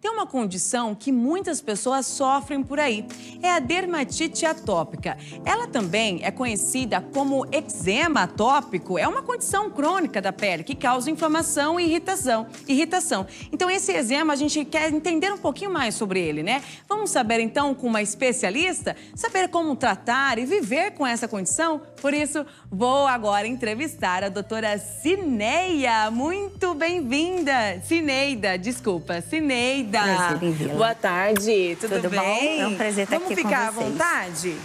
tem uma condição que muitas pessoas sofrem por aí. É a dermatite atópica. Ela também é conhecida como eczema atópico. É uma condição crônica da pele que causa inflamação e irritação. Então, esse eczema, a gente quer entender um pouquinho mais sobre ele, né? Vamos saber, então, com uma especialista, saber como tratar e viver com essa condição? Por isso, vou agora entrevistar a doutora Cineia. Muito bem-vinda. Cineida, desculpa. Cineida. Boa tarde. Tudo bem? Bom? É um prazer estar aqui com vocês. Vamos ficar à vontade?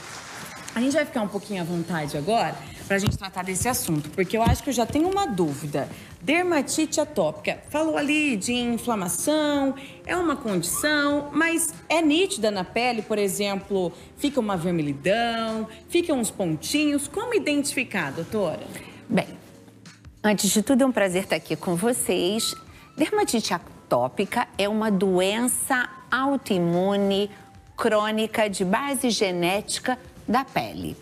A gente vai ficar um pouquinho à vontade agora pra gente tratar desse assunto, porque eu acho que eu já tenho uma dúvida. Dermatite atópica. Falou ali de inflamação, é uma condição, mas é nítida na pele, por exemplo, fica uma vermelhidão, ficam uns pontinhos. Como identificar, doutora? Bem, antes de tudo é um prazer estar aqui com vocês. Dermatite atópica é uma doença autoimune crônica de base genética da pele.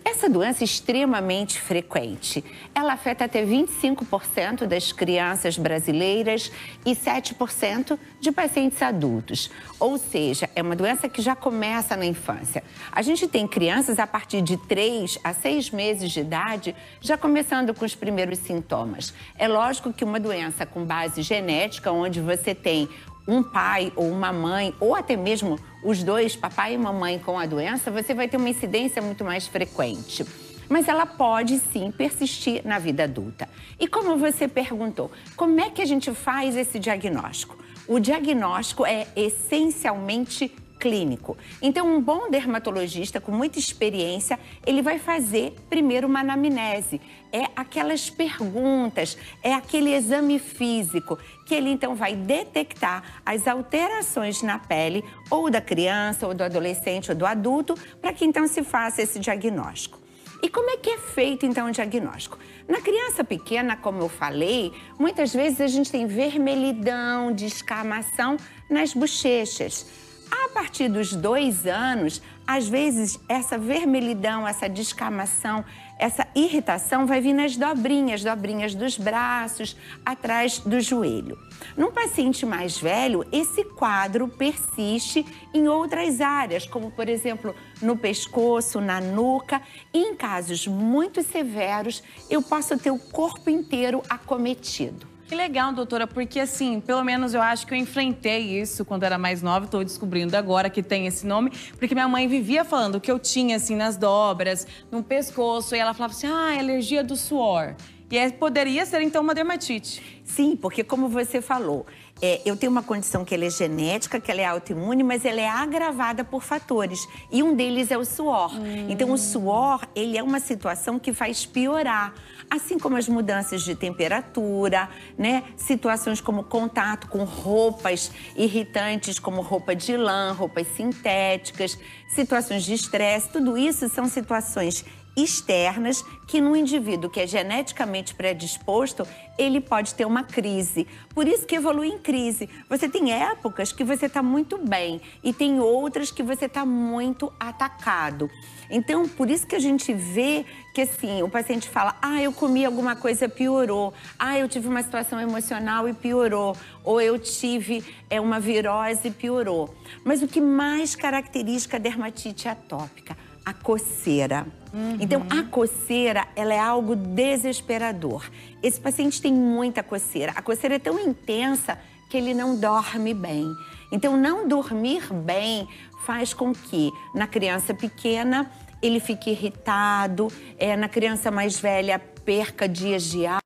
Essa doença é extremamente frequente. Ela afeta até 25% das crianças brasileiras e 7% de pacientes adultos. Ou seja, é uma doença que já começa na infância. A gente tem crianças a partir de 3 a 6 meses de idade já começando com os primeiros sintomas. É lógico que uma doença com base genética, onde você tem um pai ou uma mãe, ou até mesmo os dois, papai e mamãe com a doença, você vai ter uma incidência muito mais frequente. Mas ela pode sim persistir na vida adulta. E como você perguntou, como é que a gente faz esse diagnóstico? O diagnóstico é essencialmente clínico. Então, um bom dermatologista com muita experiência, ele vai fazer primeiro uma anamnese. É aquelas perguntas, é aquele exame físico que ele então vai detectar as alterações na pele ou da criança, ou do adolescente, ou do adulto, para que então se faça esse diagnóstico. E como é que é feito então o diagnóstico? Na criança pequena, como eu falei, muitas vezes a gente tem vermelhidão, descamação nas bochechas. A partir dos 2 anos, às vezes, essa vermelhidão, essa descamação, essa irritação vai vir nas dobrinhas dos braços, atrás do joelho. Num paciente mais velho, esse quadro persiste em outras áreas, como, por exemplo, no pescoço, na nuca. E em casos muito severos, eu posso ter o corpo inteiro acometido. Que legal, doutora, porque assim, pelo menos eu acho que eu enfrentei isso quando era mais nova, estou descobrindo agora que tem esse nome, porque minha mãe vivia falando que eu tinha assim nas dobras, no pescoço, e ela falava assim, é alergia do suor. E poderia ser então uma dermatite. Sim, porque como você falou, eu tenho uma condição que ela é genética, que ela é autoimune, mas ela é agravada por fatores. E um deles é o suor. Então, o suor, ele é uma situação que faz piorar. Assim como as mudanças de temperatura, né? Situações como contato com roupas irritantes, como roupa de lã, roupas sintéticas, situações de estresse, tudo isso são situações externas que no indivíduo que é geneticamente predisposto, ele pode ter uma crise. Por isso que evolui em crise. Você tem épocas que você está muito bem e tem outras que você está muito atacado. Então, por isso que a gente vê que assim, o paciente fala, eu comi alguma coisa, piorou. Eu tive uma situação emocional e piorou. Ou eu tive uma virose e piorou. Mas o que mais caracteriza a dermatite atópica? A coceira. Então, a coceira, ela é algo desesperador. Esse paciente tem muita coceira. A coceira é tão intensa que ele não dorme bem. Então, não dormir bem faz com que, na criança pequena, ele fique irritado, na criança mais velha, perca dias de aula.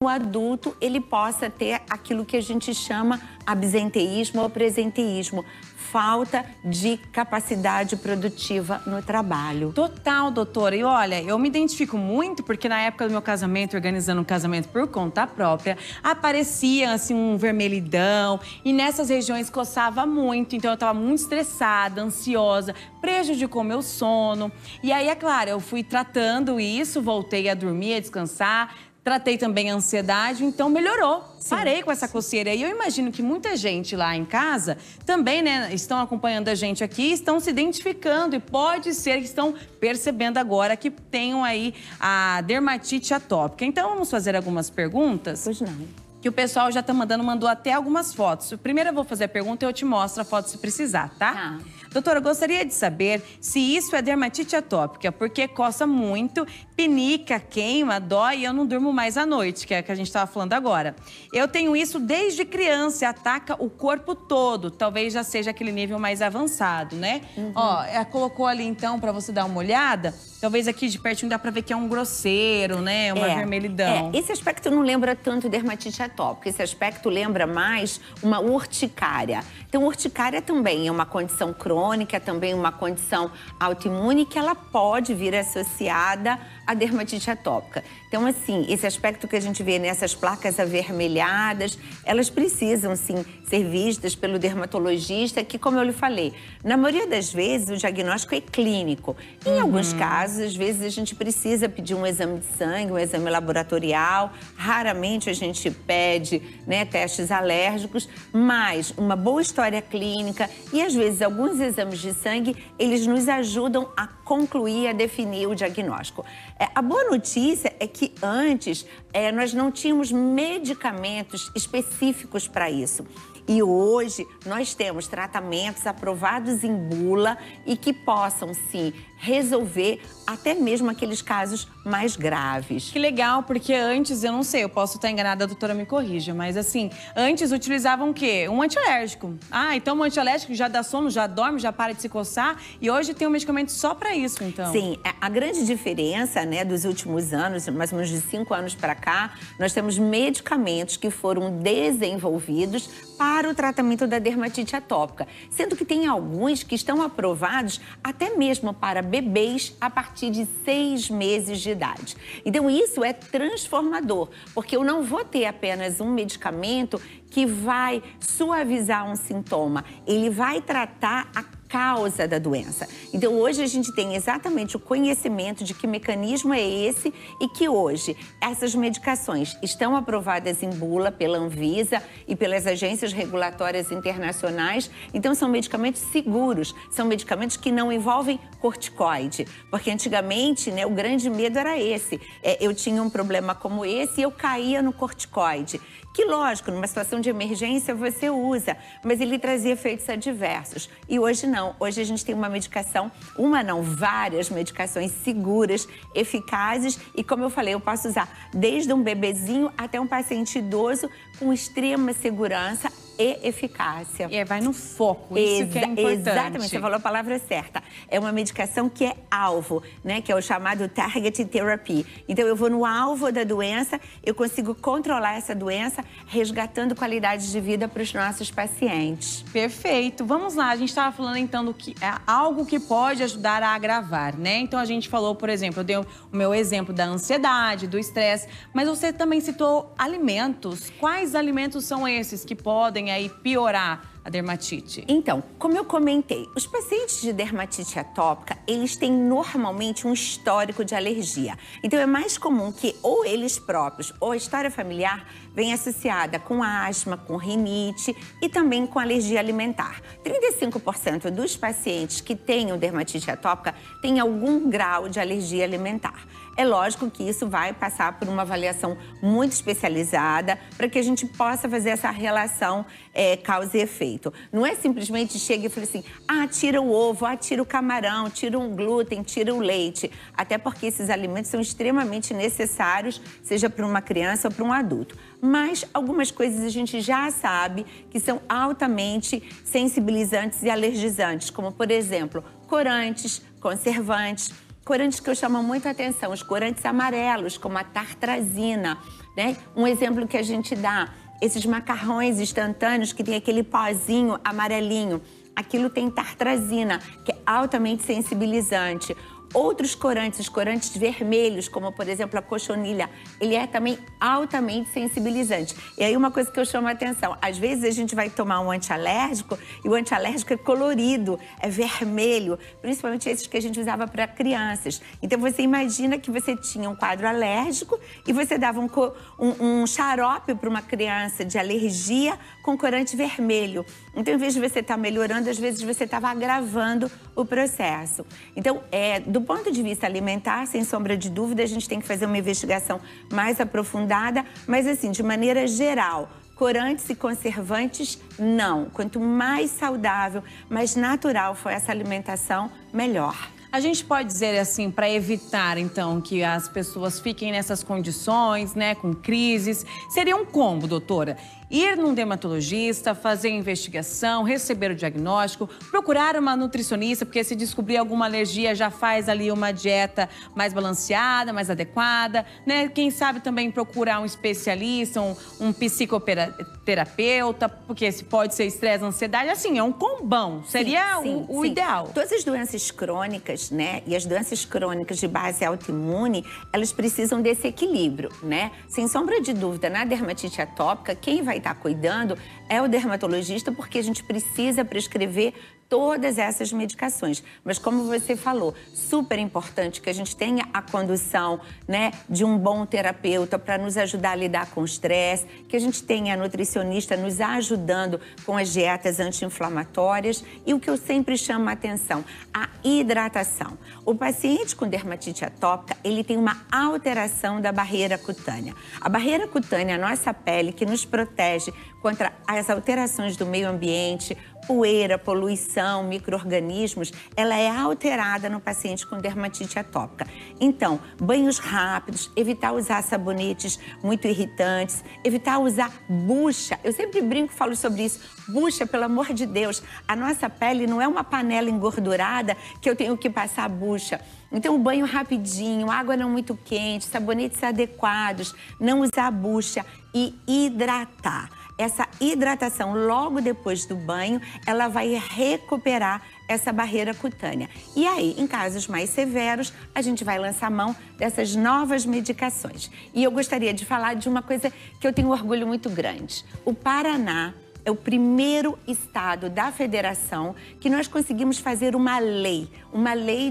O adulto, ele possa ter aquilo que a gente chama absenteísmo ou presenteísmo, falta de capacidade produtiva no trabalho. Total, doutora. E olha, eu me identifico muito porque na época do meu casamento, organizando um casamento por conta própria, aparecia assim um vermelhidão e nessas regiões coçava muito. Então eu tava muito estressada, ansiosa, prejudicou meu sono. E aí, é claro, eu fui tratando isso, voltei a dormir, a descansar. Tratei também a ansiedade, então melhorou. Sim. Parei com essa coceira. E eu imagino que muita gente lá em casa também, né, estão acompanhando a gente aqui, estão se identificando e pode ser que estão percebendo agora que tenham aí a dermatite atópica. Então, vamos fazer algumas perguntas? Pois não. que o pessoal já tá mandou até algumas fotos. Primeiro eu vou fazer a pergunta e eu te mostro a foto se precisar, tá? Doutora, eu gostaria de saber se isso é dermatite atópica, porque coça muito, pinica, queima, dói e eu não durmo mais à noite, que é o que a gente estava falando agora. Eu tenho isso desde criança e ataca o corpo todo. Talvez já seja aquele nível mais avançado, né? Ó, ela colocou ali então para você dar uma olhada. Talvez aqui de pertinho dá pra ver que é um grosseiro, né? Uma vermelhidão. Esse aspecto não lembra tanto dermatite atópica. Esse aspecto lembra mais uma urticária. Então, urticária também é uma condição crônica, também uma condição autoimune que ela pode vir associada à dermatite atópica. Então, assim, esse aspecto que a gente vê nessas placas avermelhadas, elas precisam, sim, ser vistas pelo dermatologista, que, como eu lhe falei, na maioria das vezes o diagnóstico é clínico. Em alguns casos, às vezes a gente precisa pedir um exame de sangue, um exame laboratorial. Raramente a gente pede, né, testes alérgicos, mas uma boa história clínica e, às vezes, alguns exames de sangue, eles nos ajudam a concluir, a definir o diagnóstico. A boa notícia é que antes nós não tínhamos medicamentos específicos para isso. E hoje nós temos tratamentos aprovados em bula e que possam, sim, resolver até mesmo aqueles casos mais graves. Que legal, porque antes, eu não sei, eu posso estar enganada, a doutora me corrija, mas assim, antes utilizavam o quê? Um antialérgico. Ah, então um antialérgico já dá sono, já dorme, já para de se coçar e hoje tem um medicamento só para isso, então. Sim, a grande diferença, né, dos últimos anos, mais ou menos de 5 anos para cá, nós temos medicamentos que foram desenvolvidos para o tratamento da dermatite atópica, sendo que tem alguns que estão aprovados até mesmo para bebês a partir de 6 meses de idade. Então isso é transformador, porque eu não vou ter apenas um medicamento que vai suavizar um sintoma, ele vai tratar a causa da doença. Então, hoje a gente tem exatamente o conhecimento de que mecanismo é esse e que hoje essas medicações estão aprovadas em bula pela Anvisa e pelas agências regulatórias internacionais. Então, são medicamentos seguros, são medicamentos que não envolvem corticoide, porque antigamente, né, o grande medo era esse. Eu tinha um problema como esse e eu caía no corticoide, que lógico, numa situação de emergência você usa, mas ele trazia efeitos adversos. E hoje não, hoje a gente tem uma medicação, várias medicações seguras, eficazes e, como eu falei, eu posso usar desde um bebezinho até um paciente idoso com extrema segurança e eficácia. Vai no foco, isso que é importante. Exatamente, você falou a palavra certa. É uma medicação que é alvo, né? Que é o chamado Target Therapy. Então, eu vou no alvo da doença, eu consigo controlar essa doença, resgatando qualidade de vida para os nossos pacientes. Perfeito. Vamos lá, a gente estava falando então do que é algo que pode ajudar a agravar, né? Então, a gente falou, por exemplo, eu dei o meu exemplo da ansiedade, do estresse, mas você também citou alimentos. Quais alimentos são esses que podem aí piorar a dermatite? Então, como eu comentei, os pacientes de dermatite atópica, eles têm normalmente um histórico de alergia. Então, é mais comum que ou eles próprios ou a história familiar venha associada com asma, com rinite e também com alergia alimentar. 35% dos pacientes que tenham dermatite atópica têm algum grau de alergia alimentar. É lógico que isso vai passar por uma avaliação muito especializada para que a gente possa fazer essa relação causa e efeito. Não é simplesmente chega e fala assim, tira o ovo, tira o camarão, tira o glúten, tira o leite. Até porque esses alimentos são extremamente necessários, seja para uma criança ou para um adulto. Mas algumas coisas a gente já sabe que são altamente sensibilizantes e alergizantes, como, por exemplo, corantes, conservantes. Corantes que eu chamo muito a atenção, os corantes amarelos, como a tartrazina, né? Um exemplo que a gente dá, esses macarrões instantâneos que tem aquele pozinho amarelinho, aquilo tem tartrazina, que é altamente sensibilizante. Outros corantes, os corantes vermelhos, como por exemplo a cochonilha, ele é também altamente sensibilizante. E aí uma coisa que eu chamo a atenção, às vezes a gente vai tomar um antialérgico e o antialérgico é colorido, é vermelho, principalmente esses que a gente usava para crianças. Então você imagina que você tinha um quadro alérgico e você dava um xarope para uma criança de alergia com corante vermelho. Então, em vez de você estar melhorando, às vezes você estava agravando o processo. Então, do ponto de vista alimentar, sem sombra de dúvida, a gente tem que fazer uma investigação mais aprofundada, mas assim, de maneira geral, corantes e conservantes, não. Quanto mais saudável, mais natural for essa alimentação, melhor. A gente pode dizer assim, para evitar, então, que as pessoas fiquem nessas condições, né, com crises, seria um combo, doutora? Ir num dermatologista, fazer investigação, receber o diagnóstico, procurar uma nutricionista, porque se descobrir alguma alergia, já faz ali uma dieta mais balanceada, mais adequada, né? Quem sabe também procurar um especialista, um psicoterapeuta, porque se pode ser estresse, ansiedade, assim, é um combão, seria o ideal. Todas as doenças crônicas, né, e as doenças crônicas de base autoimune, elas precisam desse equilíbrio, né? Sem sombra de dúvida, na dermatite atópica, quem vai estar cuidando é o dermatologista, porque a gente precisa prescrever todas essas medicações. Mas como você falou, super importante que a gente tenha a condução, né, de um bom terapeuta para nos ajudar a lidar com o estresse, que a gente tenha a nutricionista nos ajudando com as dietas anti-inflamatórias e o que eu sempre chamo a atenção, a hidratação. O paciente com dermatite atópica, ele tem uma alteração da barreira cutânea. A barreira cutânea, a nossa pele, que nos protege contra as alterações do meio ambiente, poeira, poluição, micro-organismos, ela é alterada no paciente com dermatite atópica. Então, banhos rápidos, evitar usar sabonetes muito irritantes, evitar usar bucha. Eu sempre brinco e falo sobre isso. Bucha, pelo amor de Deus, a nossa pele não é uma panela engordurada que eu tenho que passar bucha. Então, banho rapidinho, água não muito quente, sabonetes adequados, não usar bucha e hidratar. Essa hidratação, logo depois do banho, ela vai recuperar essa barreira cutânea. E aí, em casos mais severos, a gente vai lançar mão dessas novas medicações. E eu gostaria de falar de uma coisa que eu tenho um orgulho muito grande. O Paraná é o primeiro estado da federação que nós conseguimos fazer uma lei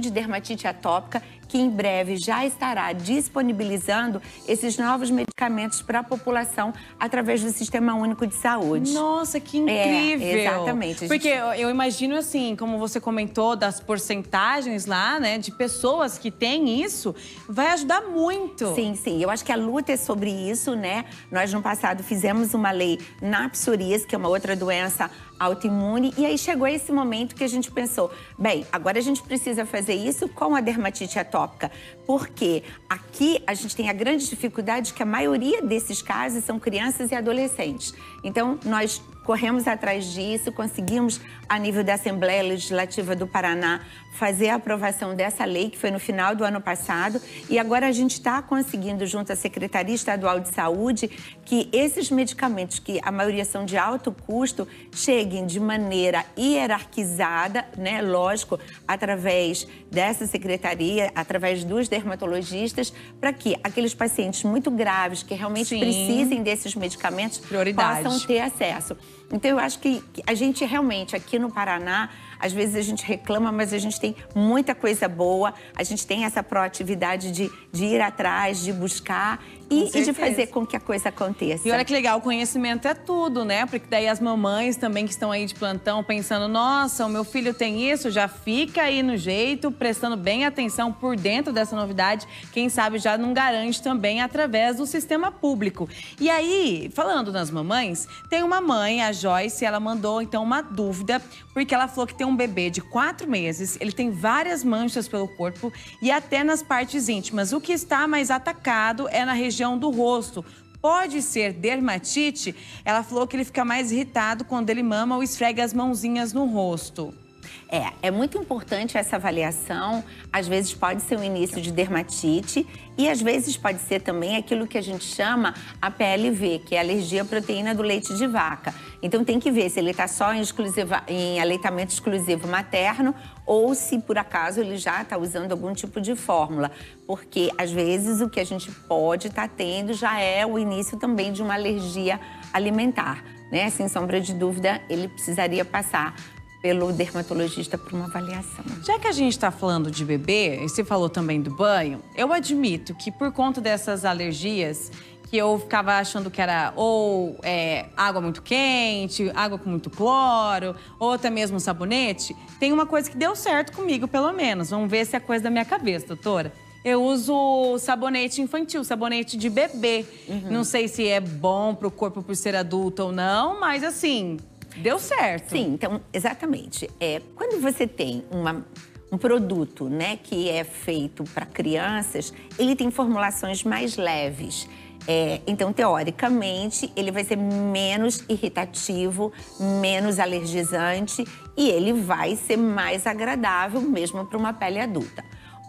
de dermatite atópica, que em breve já estará disponibilizando esses novos medicamentos para a população através do Sistema Único de Saúde. Nossa, que incrível! Exatamente. Porque eu imagino assim, como você comentou, das porcentagens lá, né, de pessoas que têm isso, vai ajudar muito. Sim, sim. Eu acho que a luta é sobre isso, né? Nós, no passado, fizemos uma lei na psoríase, que é uma outra doença autoimune, e aí chegou esse momento que a gente pensou, bem, agora a gente precisa fazer isso com a dermatite atópica, porque aqui a gente tem a grande dificuldade que a maioria desses casos são crianças e adolescentes. Então, nós corremos atrás disso, conseguimos, a nível da Assembleia Legislativa do Paraná, fazer a aprovação dessa lei, que foi no final do ano passado, e agora a gente está conseguindo, junto à Secretaria Estadual de Saúde, que esses medicamentos, que a maioria são de alto custo, cheguem de maneira hierarquizada, né, lógico, através dessa secretaria, através dos dermatologistas, para que aqueles pacientes muito graves, que realmente precisem desses medicamentos, possam ter acesso. Então, eu acho que a gente realmente, aqui no Paraná, às vezes a gente reclama, mas a gente tem muita coisa boa, a gente tem essa proatividade de ir atrás, de buscar e de fazer com que a coisa aconteça. E olha que legal, o conhecimento é tudo, né? Porque daí as mamães também que estão aí de plantão pensando, nossa, o meu filho tem isso, já fica aí no jeito, prestando bem atenção por dentro dessa novidade, quem sabe já não garante também através do sistema público. E aí, falando nas mamães, tem uma mãe, a Joyce, ela mandou então uma dúvida, porque ela falou que tem um bebê de 4 meses, ele tem várias manchas pelo corpo e até nas partes íntimas. O que está mais atacado é na região do rosto. Pode ser dermatite? Ela falou que ele fica mais irritado quando ele mama ou esfrega as mãozinhas no rosto. É muito importante essa avaliação. Às vezes pode ser o início de dermatite e às vezes pode ser também aquilo que a gente chama a PLV, que é a alergia à proteína do leite de vaca. Então tem que ver se ele está só em aleitamento exclusivo materno ou se por acaso ele já está usando algum tipo de fórmula. Porque às vezes o que a gente pode estar tendo já é o início também de uma alergia alimentar, né? Sem sombra de dúvida, ele precisaria passar pelo dermatologista para uma avaliação. Já que a gente está falando de bebê, e você falou também do banho, eu admito que por conta dessas alergias, que eu ficava achando que era ou água muito quente, água com muito cloro, ou até mesmo sabonete. Tem uma coisa que deu certo comigo, pelo menos. Vamos ver se é coisa da minha cabeça, doutora. Eu uso sabonete infantil, sabonete de bebê. Não sei se é bom pro corpo por ser adulto ou não, mas assim, deu certo. Sim, então, exatamente. Quando você tem um produto, né, que é feito para crianças, ele tem formulações mais leves. Então, teoricamente, ele vai ser menos irritativo, menos alergizante e ele vai ser mais agradável mesmo para uma pele adulta.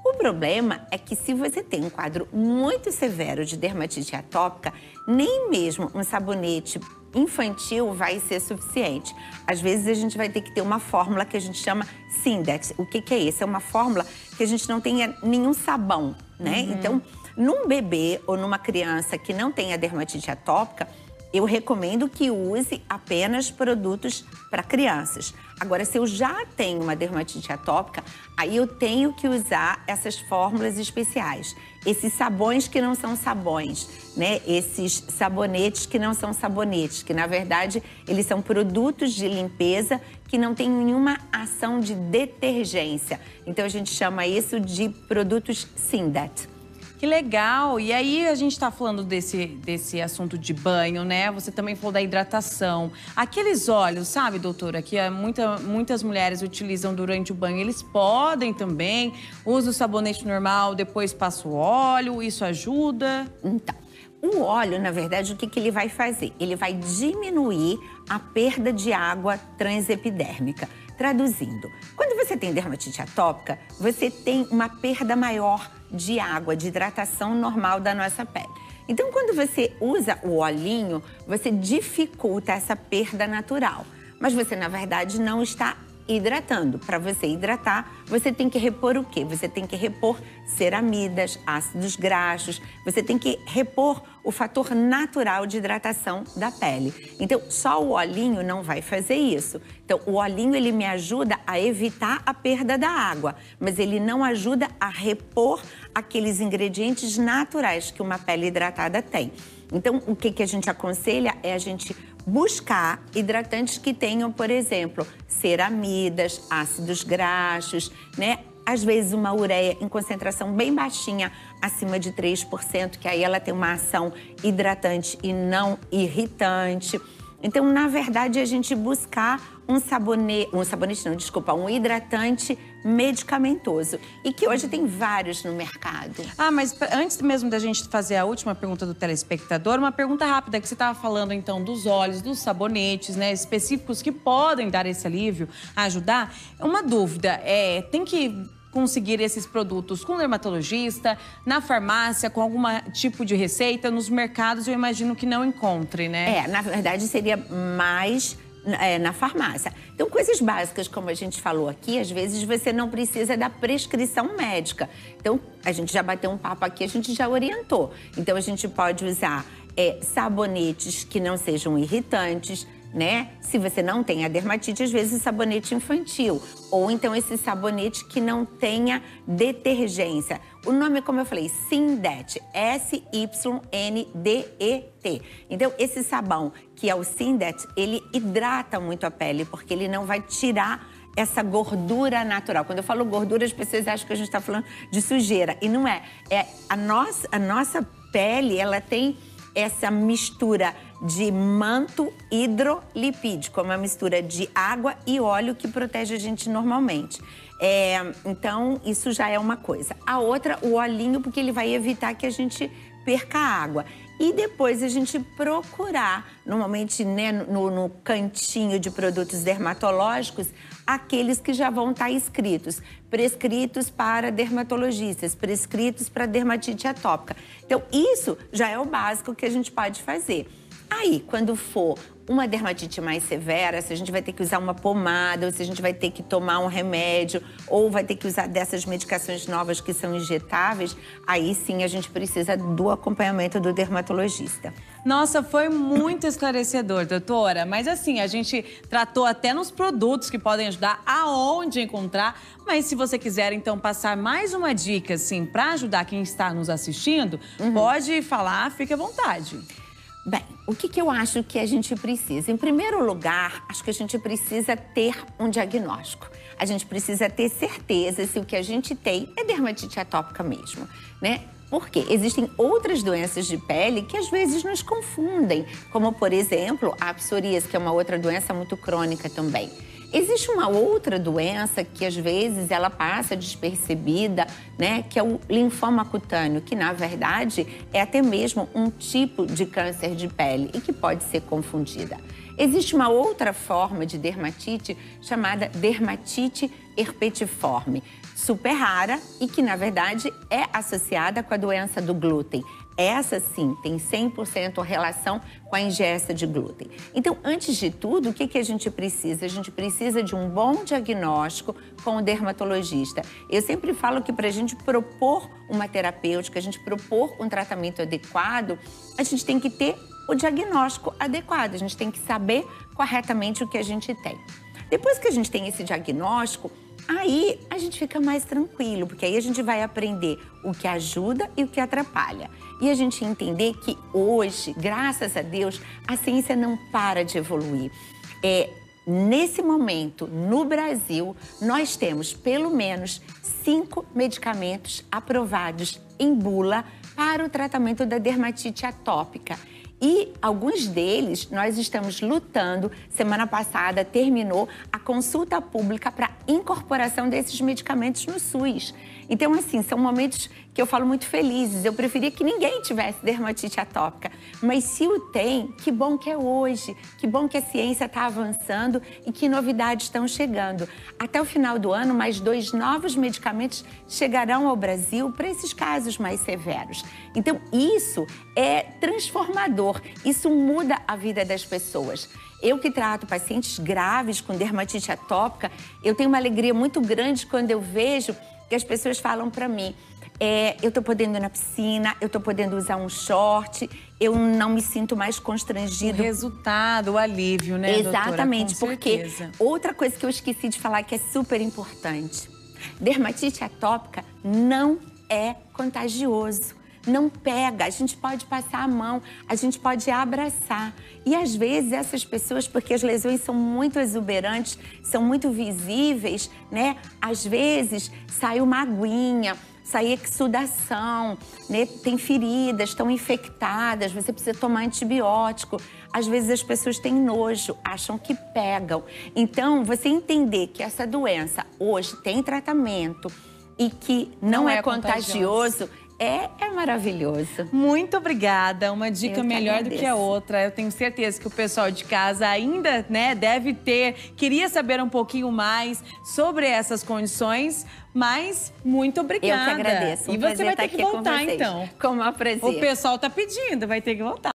O problema é que se você tem um quadro muito severo de dermatite atópica, nem mesmo um sabonete infantil vai ser suficiente. Às vezes a gente vai ter que ter uma fórmula que a gente chama Sindet. O que é isso? É uma fórmula que a gente não tenha nenhum sabão, né? Então, num bebê ou numa criança que não tenha dermatite atópica, eu recomendo que use apenas produtos para crianças. Agora, se eu já tenho uma dermatite atópica, aí eu tenho que usar essas fórmulas especiais. Esses sabões que não são sabões, né? Esses sabonetes que não são sabonetes, que na verdade eles são produtos de limpeza que não têm nenhuma ação de detergência. Então a gente chama isso de produtos Sindet. Que legal! E aí a gente tá falando desse assunto de banho, né? Você também falou da hidratação. Aqueles óleos, sabe, doutora, que muitas mulheres utilizam durante o banho, eles podem também? Usa o sabonete normal, depois passa o óleo, isso ajuda? Então, o óleo, na verdade, o que ele vai fazer? Ele vai diminuir a perda de água transepidérmica. Traduzindo, quando você tem dermatite atópica, você tem uma perda maior de água, de hidratação normal da nossa pele. Então, quando você usa o olhinho, você dificulta essa perda natural. Mas você, na verdade, não está hidratando. Para você hidratar, você tem que repor o quê? Você tem que repor ceramidas, ácidos graxos, você tem que repor o fator natural de hidratação da pele. Então, só o olhinho não vai fazer isso. Então, o olhinho, ele me ajuda a evitar a perda da água, mas ele não ajuda a repor aqueles ingredientes naturais que uma pele hidratada tem. Então, o que a gente aconselha é a gente buscar hidratantes que tenham, por exemplo, ceramidas, ácidos graxos, né? Às vezes uma ureia em concentração bem baixinha, acima de 3%, que aí ela tem uma ação hidratante e não irritante. Então, na verdade, a gente buscar um hidratante medicamentoso. E que hoje tem vários no mercado. Ah, mas antes mesmo da gente fazer a última pergunta do telespectador, uma pergunta rápida, que você estava falando, então, dos óleos, dos sabonetes, né, específicos que podem dar esse alívio, ajudar. Uma dúvida, tem que conseguir esses produtos com dermatologista, na farmácia, com algum tipo de receita, nos mercados eu imagino que não encontre, né? Na verdade seria mais na farmácia. Então, coisas básicas, como a gente falou aqui, às vezes você não precisa da prescrição médica. Então, a gente já bateu um papo aqui, a gente já orientou. Então, a gente pode usar sabonetes que não sejam irritantes, né? Se você não tem a dermatite, às vezes sabonete infantil. Ou então esse sabonete que não tenha detergência. O nome, como eu falei, Sindet, S-Y-N-D-E-T. Então, esse sabão, que é o Sindet, ele hidrata muito a pele, porque ele não vai tirar essa gordura natural. Quando eu falo gordura, as pessoas acham que a gente está falando de sujeira. E não é. A nossa pele, ela tem essa mistura de manto hidrolipídico, uma mistura de água e óleo que protege a gente normalmente. Então, isso já é uma coisa. A outra, o olhinho, porque ele vai evitar que a gente perca água. E depois a gente procurar, normalmente, né, no cantinho de produtos dermatológicos, aqueles que já vão estar escritos, prescritos para dermatologistas, prescritos para dermatite atópica. Então, isso já é o básico que a gente pode fazer. Aí, quando for uma dermatite mais severa, se a gente vai ter que usar uma pomada, ou se a gente vai ter que tomar um remédio, ou vai ter que usar dessas medicações novas que são injetáveis, aí sim a gente precisa do acompanhamento do dermatologista. Nossa, foi muito esclarecedor, doutora. Mas assim, a gente tratou até nos produtos que podem ajudar, aonde encontrar. Mas se você quiser, então, passar mais uma dica, assim, para ajudar quem está nos assistindo, pode falar, fique à vontade. Bem, o que eu acho que a gente precisa? Em primeiro lugar, acho que a gente precisa ter um diagnóstico. A gente precisa ter certeza se o que a gente tem é dermatite atópica mesmo, né? Porque existem outras doenças de pele que às vezes nos confundem, como, por exemplo, a psoríase, que é uma outra doença muito crônica também. Existe uma outra doença que, às vezes, ela passa despercebida, né, que é o linfoma cutâneo, que, na verdade, é até mesmo um tipo de câncer de pele e que pode ser confundida. Existe uma outra forma de dermatite chamada dermatite herpetiforme, super rara e que, na verdade, é associada com a doença do glúten. Essa, sim, tem 100% relação com a ingesta de glúten. Então, antes de tudo, o que a gente precisa? A gente precisa de um bom diagnóstico com o dermatologista. Eu sempre falo que para a gente propor uma terapêutica, a gente propor um tratamento adequado, a gente tem que ter o diagnóstico adequado, a gente tem que saber corretamente o que a gente tem. Depois que a gente tem esse diagnóstico, aí a gente fica mais tranquilo, porque aí a gente vai aprender o que ajuda e o que atrapalha. E a gente entender que hoje, graças a Deus, a ciência não para de evoluir. Nesse momento, no Brasil, nós temos pelo menos 5 medicamentos aprovados em bula para o tratamento da dermatite atópica. E alguns deles nós estamos lutando. Semana passada terminou a consulta pública para incorporação desses medicamentos no SUS. Então, assim, são momentos que eu falo muito felizes. Eu preferia que ninguém tivesse dermatite atópica. Mas se o tem, que bom que é hoje. Que bom que a ciência está avançando e que novidades estão chegando. Até o final do ano, mais 2 novos medicamentos chegarão ao Brasil para esses casos mais severos. Então, isso é transformador. Isso muda a vida das pessoas. Eu que trato pacientes graves com dermatite atópica, eu tenho uma alegria muito grande quando eu vejo que as pessoas falam para mim, eu tô podendo ir na piscina, eu tô podendo usar um short, eu não me sinto mais constrangido. O resultado, o alívio, né, Exatamente, doutora? porque outra coisa que eu esqueci de falar que é super importante. Dermatite atópica não é contagioso. Não pega, a gente pode passar a mão, a gente pode abraçar. E às vezes essas pessoas, porque as lesões são muito exuberantes, são muito visíveis, né? Às vezes sai uma aguinha, sai exudação, né? Tem feridas, estão infectadas, você precisa tomar antibiótico. Às vezes as pessoas têm nojo, acham que pegam. Então, você entender que essa doença hoje tem tratamento e que não é contagioso, é maravilhoso. Muito obrigada. Uma dica melhor do que a outra. Eu tenho certeza que o pessoal de casa ainda, né, deve ter. Queria saber um pouquinho mais sobre essas condições, mas muito obrigada. Eu que agradeço. E você vai ter que voltar, então. Com o maior prazer. O pessoal tá pedindo, vai ter que voltar.